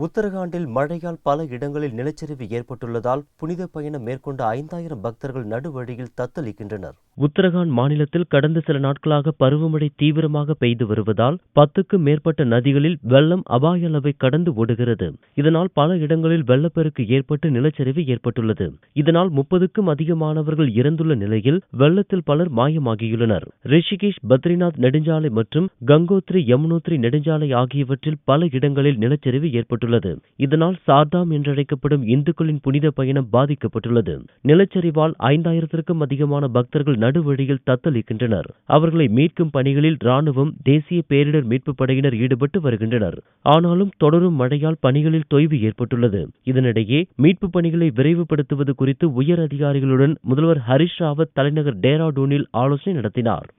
உத்தரகாண்டில் மழையால் பல இடங்களில் நிலச்சரிவு ஏற்பட்டுள்ளதால் புனித பயணம் மேற்கொண்ட 5000 பக்தர்கள் நடுவழியில் தத்தளிக்கின்றனர். உத்தரகாண்ட் மாநிலத்தில் கடந்த சில நாட்களாக பருவமழை தீவிரமாக பெய்து வருவதால் 10க்கும் மேற்பட்ட நதிகளில் வெள்ளம் அபாய அளவை கடந்து ஓடுகிறது. இதனால் பல இடங்களில் வெள்ளப்பெருக்கு ஏற்பட்டு நிலச்சரிவு ஏற்பட்டுள்ளது. இதனால் 30க்கும் அதிகமானவர்கள் இறந்துள்ள நிலையில் வெள்ளத்தில் பலர் மாயமாகியுள்ளனர். ரிஷிகேஷ் பத்ரிநாத் நெடுஞ்சாலை மற்றும் கங்கோத்ரி யமுனோத்ரி நெடுஞ்சாலை ஆகியவற்றில் பல இடங்களில் நிலச்சரிவு ஏற்பட்டுள்ளது. இதனால் சார்தாம் என்றழைக்கப்படும் இந்துக்களின் புனித பயணம் பாதிக்கப்பட்டுள்ளது. நிலச்சரிவால் 5000க்கும் அதிகமான பக்தர்கள் நடுவழியில் தத்தளிக்கின்றனர். அவர்களை மீட்கும் பணிகளில் ராணுவம், தேசிய பேரிடர் மீட்பு படையினர் ஈடுபட்டு வருகின்றனர். ஆனாலும் தொடரும் மழையால் பணிகளில் தொய்வு ஏற்பட்டுள்ளது. இதனிடையே மீட்பு பணிகளை விரைவுபடுத்துவது குறித்து உயர் அதிகாரிகளுடன் முதல்வர் ஹரிஷ் ராவத் தலைநகர் டேராடூனில் ஆலோசனை நடத்தினார்.